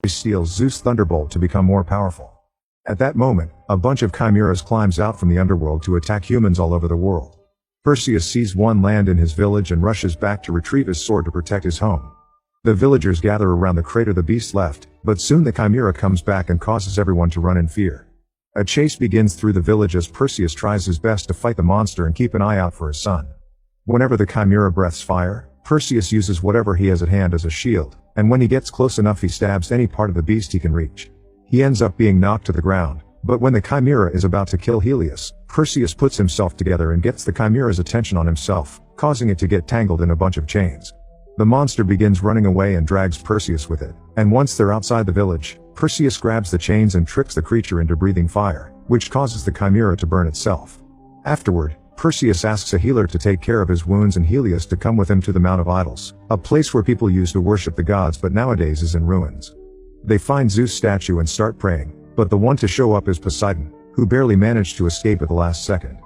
steals Zeus' thunderbolt to become more powerful. At that moment, a bunch of chimeras climbs out from the underworld to attack humans all over the world. Perseus sees one land in his village and rushes back to retrieve his sword to protect his home. The villagers gather around the crater the beast left, but soon the chimera comes back and causes everyone to run in fear. A chase begins through the village as Perseus tries his best to fight the monster and keep an eye out for his son. Whenever the chimera breathes fire, Perseus uses whatever he has at hand as a shield, and when he gets close enough he stabs any part of the beast he can reach. He ends up being knocked to the ground, but when the chimera is about to kill Helios, Perseus puts himself together and gets the chimera's attention on himself, causing it to get tangled in a bunch of chains. The monster begins running away and drags Perseus with it, and once they're outside the village, Perseus grabs the chains and tricks the creature into breathing fire, which causes the chimera to burn itself. Afterward, Perseus asks a healer to take care of his wounds and Helios to come with him to the Mount of Idols, a place where people used to worship the gods but nowadays is in ruins. They find Zeus' statue and start praying, but the one to show up is Poseidon, who barely managed to escape at the last second.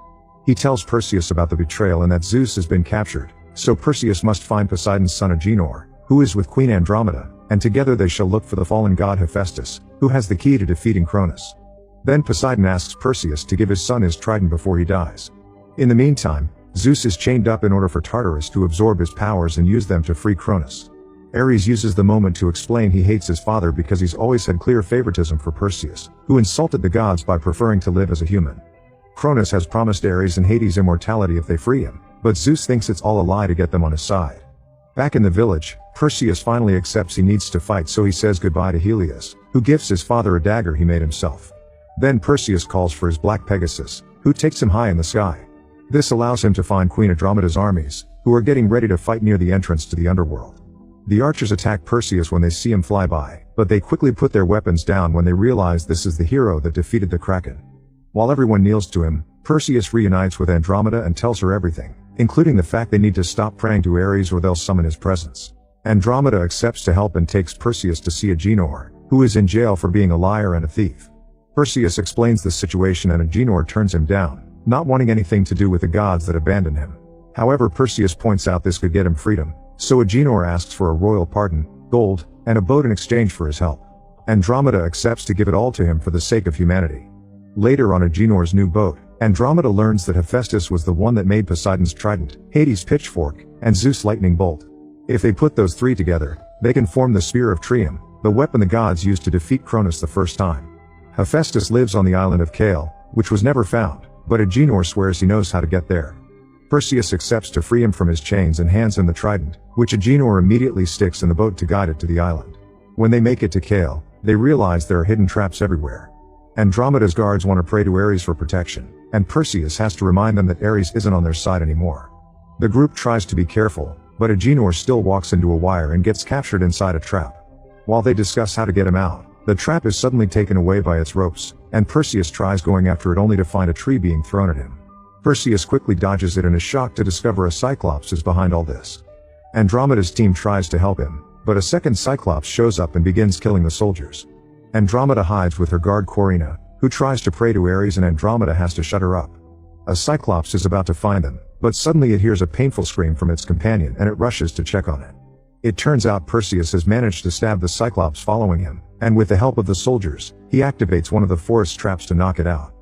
He tells Perseus about the betrayal and that Zeus has been captured, so Perseus must find Poseidon's son Agenor, who is with Queen Andromeda, and together they shall look for the fallen god Hephaestus, who has the key to defeating Kronos. Then Poseidon asks Perseus to give his son his trident before he dies. In the meantime, Zeus is chained up in order for Tartarus to absorb his powers and use them to free Kronos. Ares uses the moment to explain he hates his father because he's always had clear favoritism for Perseus, who insulted the gods by preferring to live as a human. Kronos has promised Ares and Hades immortality if they free him, but Zeus thinks it's all a lie to get them on his side. Back in the village, Perseus finally accepts he needs to fight, so he says goodbye to Helios, who gives his father a dagger he made himself. Then Perseus calls for his black Pegasus, who takes him high in the sky. This allows him to find Queen Andromeda's armies, who are getting ready to fight near the entrance to the underworld. The archers attack Perseus when they see him fly by, but they quickly put their weapons down when they realize this is the hero that defeated the Kraken. While everyone kneels to him, Perseus reunites with Andromeda and tells her everything, including the fact they need to stop praying to Ares or they'll summon his presence. Andromeda accepts to help and takes Perseus to see Agenor, who is in jail for being a liar and a thief. Perseus explains the situation and Agenor turns him down, not wanting anything to do with the gods that abandoned him. However, Perseus points out this could get him freedom, so Agenor asks for a royal pardon, gold, and a boat in exchange for his help. Andromeda accepts to give it all to him for the sake of humanity. Later on Agenor's new boat, Andromeda learns that Hephaestus was the one that made Poseidon's trident, Hades' pitchfork, and Zeus' lightning bolt. If they put those three together, they can form the Spear of Trium, the weapon the gods used to defeat Kronos the first time. Hephaestus lives on the island of Kale, which was never found, but Agenor swears he knows how to get there. Perseus accepts to free him from his chains and hands him the trident, which Agenor immediately sticks in the boat to guide it to the island. When they make it to Kale, they realize there are hidden traps everywhere. Andromeda's guards want to pray to Ares for protection, and Perseus has to remind them that Ares isn't on their side anymore. The group tries to be careful, but Agenor still walks into a wire and gets captured inside a trap. While they discuss how to get him out, the trap is suddenly taken away by its ropes, and Perseus tries going after it only to find a tree being thrown at him. Perseus quickly dodges it and is shocked to discover a Cyclops is behind all this. Andromeda's team tries to help him, but a second Cyclops shows up and begins killing the soldiers. Andromeda hides with her guard Corina, who tries to pray to Ares and Andromeda has to shut her up. A Cyclops is about to find them, but suddenly it hears a painful scream from its companion and it rushes to check on it. It turns out Perseus has managed to stab the Cyclops following him, and with the help of the soldiers, he activates one of the forest traps to knock it out.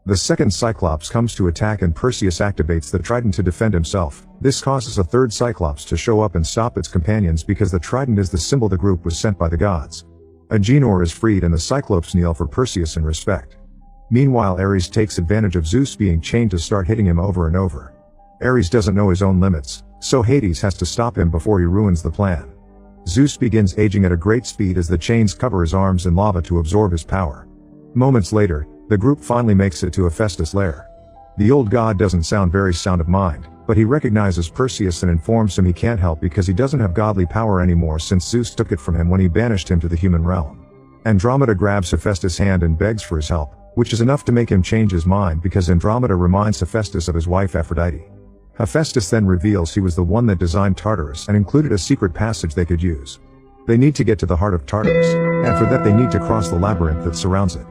The second Cyclops comes to attack and Perseus activates the trident to defend himself. This causes a third Cyclops to show up and stop its companions because the trident is the symbol the group was sent by the gods. Agenor is freed and the Cyclops kneel for Perseus in respect. Meanwhile, Ares takes advantage of Zeus being chained to start hitting him over and over. Ares doesn't know his own limits, so Hades has to stop him before he ruins the plan. Zeus begins aging at a great speed as the chains cover his arms in lava to absorb his power. Moments later, the group finally makes it to Hephaestus' lair. The old god doesn't sound very sound of mind, but he recognizes Perseus and informs him he can't help because he doesn't have godly power anymore since Zeus took it from him when he banished him to the human realm. Andromeda grabs Hephaestus' hand and begs for his help, which is enough to make him change his mind because Andromeda reminds Hephaestus of his wife Aphrodite. Hephaestus then reveals he was the one that designed Tartarus and included a secret passage they could use. They need to get to the heart of Tartarus, and for that they need to cross the labyrinth that surrounds it.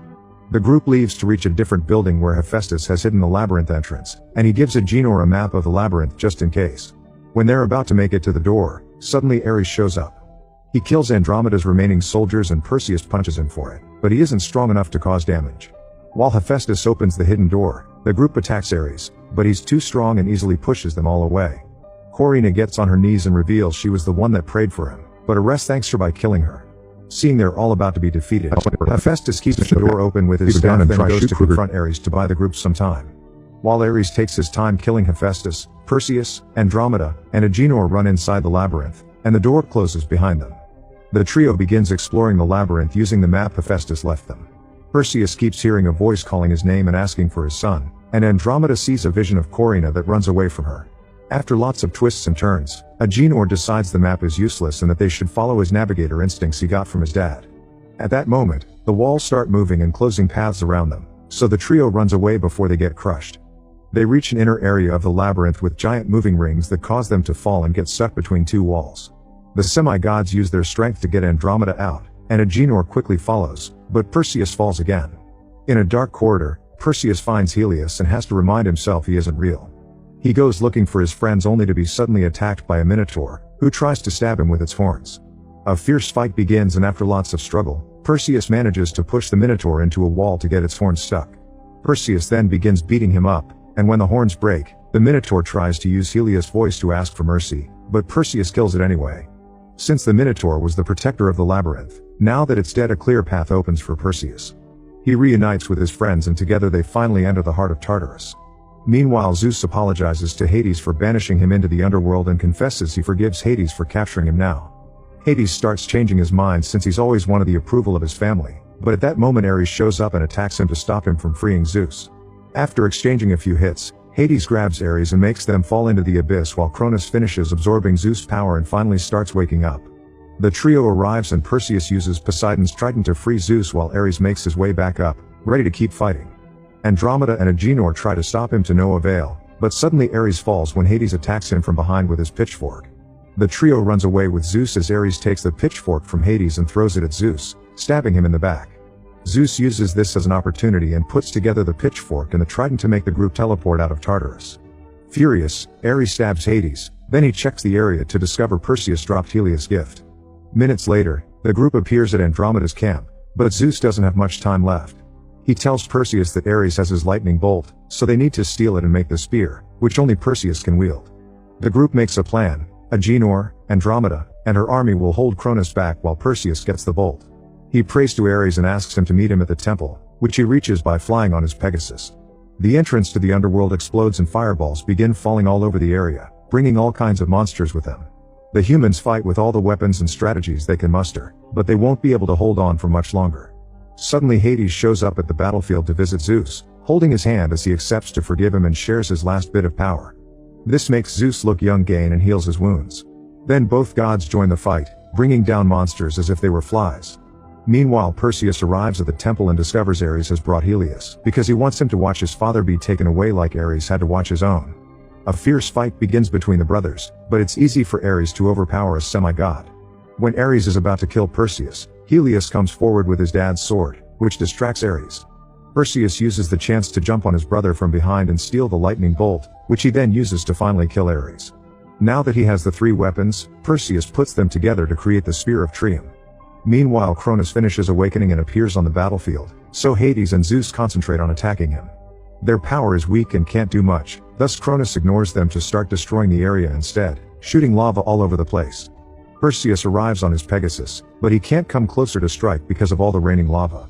The group leaves to reach a different building where Hephaestus has hidden the labyrinth entrance, and he gives Agenor a map of the labyrinth just in case. When they're about to make it to the door, suddenly Ares shows up. He kills Andromeda's remaining soldiers and Perseus punches him for it, but he isn't strong enough to cause damage. While Hephaestus opens the hidden door, the group attacks Ares, but he's too strong and easily pushes them all away. Korina gets on her knees and reveals she was the one that prayed for him, but Ares thanks her by killing her. Seeing they're all about to be defeated, Hephaestus keeps the door open with his staff and then goes to confront Ares to buy the group some time. While Ares takes his time killing Hephaestus, Perseus, Andromeda, and Agenor run inside the labyrinth, and the door closes behind them. The trio begins exploring the labyrinth using the map Hephaestus left them. Perseus keeps hearing a voice calling his name and asking for his son, and Andromeda sees a vision of Korina that runs away from her. After lots of twists and turns, Agenor decides the map is useless and that they should follow his navigator instincts he got from his dad. At that moment, the walls start moving and closing paths around them, so the trio runs away before they get crushed. They reach an inner area of the labyrinth with giant moving rings that cause them to fall and get stuck between two walls. The semi-gods use their strength to get Andromeda out, and Agenor quickly follows, but Perseus falls again. In a dark corridor, Perseus finds Helios and has to remind himself he isn't real. He goes looking for his friends only to be suddenly attacked by a minotaur, who tries to stab him with its horns. A fierce fight begins, and after lots of struggle, Perseus manages to push the minotaur into a wall to get its horns stuck. Perseus then begins beating him up, and when the horns break, the minotaur tries to use Helios' voice to ask for mercy, but Perseus kills it anyway. Since the minotaur was the protector of the labyrinth, now that it's dead, a clear path opens for Perseus. He reunites with his friends and together they finally enter the heart of Tartarus. Meanwhile, Zeus apologizes to Hades for banishing him into the underworld and confesses he forgives Hades for capturing him now. Hades starts changing his mind since he's always wanted the approval of his family, but at that moment Ares shows up and attacks him to stop him from freeing Zeus. After exchanging a few hits, Hades grabs Ares and makes them fall into the abyss while Kronos finishes absorbing Zeus' power and finally starts waking up. The trio arrives and Perseus uses Poseidon's trident to free Zeus while Ares makes his way back up, ready to keep fighting. Andromeda and Agenor try to stop him to no avail, but suddenly Ares falls when Hades attacks him from behind with his pitchfork. The trio runs away with Zeus as Ares takes the pitchfork from Hades and throws it at Zeus, stabbing him in the back. Zeus uses this as an opportunity and puts together the pitchfork and the trident to make the group teleport out of Tartarus. Furious, Ares stabs Hades, then he checks the area to discover Perseus dropped Helios' gift. Minutes later, the group appears at Andromeda's camp, but Zeus doesn't have much time left. He tells Perseus that Ares has his lightning bolt, so they need to steal it and make the spear, which only Perseus can wield. The group makes a plan. Agenor, Andromeda, and her army will hold Kronos back while Perseus gets the bolt. He prays to Ares and asks him to meet him at the temple, which he reaches by flying on his Pegasus. The entrance to the underworld explodes and fireballs begin falling all over the area, bringing all kinds of monsters with them. The humans fight with all the weapons and strategies they can muster, but they won't be able to hold on for much longer. Suddenly Hades shows up at the battlefield to visit Zeus, holding his hand as he accepts to forgive him and shares his last bit of power. This makes Zeus look young again and heals his wounds. Then both gods join the fight, bringing down monsters as if they were flies. Meanwhile, Perseus arrives at the temple and discovers Ares has brought Helios, because he wants him to watch his father be taken away like Ares had to watch his own. A fierce fight begins between the brothers, but it's easy for Ares to overpower a semi-god. When Ares is about to kill Perseus, Helios comes forward with his dad's sword, which distracts Ares. Perseus uses the chance to jump on his brother from behind and steal the lightning bolt, which he then uses to finally kill Ares. Now that he has the three weapons, Perseus puts them together to create the Spear of Triumph. Meanwhile, Kronos finishes awakening and appears on the battlefield, so Hades and Zeus concentrate on attacking him. Their power is weak and can't do much, thus Kronos ignores them to start destroying the area instead, shooting lava all over the place. Perseus arrives on his Pegasus, but he can't come closer to strike because of all the raining lava.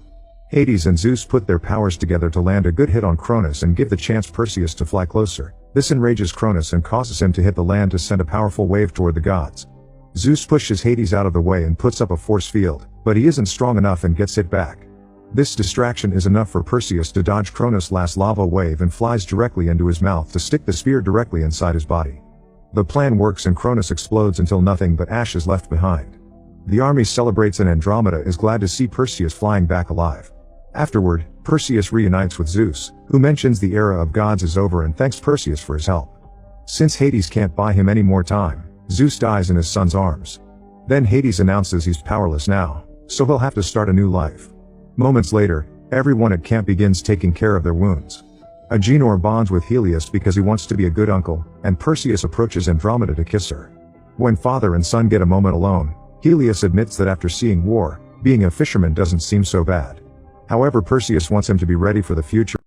Hades and Zeus put their powers together to land a good hit on Kronos and give the chance Perseus to fly closer. This enrages Kronos and causes him to hit the land to send a powerful wave toward the gods. Zeus pushes Hades out of the way and puts up a force field, but he isn't strong enough and gets hit back. This distraction is enough for Perseus to dodge Kronos' last lava wave and flies directly into his mouth to stick the spear directly inside his body. The plan works and Kronos explodes until nothing but ash is left behind. The army celebrates and Andromeda is glad to see Perseus flying back alive. Afterward, Perseus reunites with Zeus, who mentions the era of gods is over and thanks Perseus for his help. Since Hades can't buy him any more time, Zeus dies in his son's arms. Then Hades announces he's powerless now, so he'll have to start a new life. Moments later, everyone at camp begins taking care of their wounds. Agenor bonds with Helios because he wants to be a good uncle, and Perseus approaches Andromeda to kiss her. When father and son get a moment alone, Helios admits that after seeing war, being a fisherman doesn't seem so bad. However, Perseus wants him to be ready for the future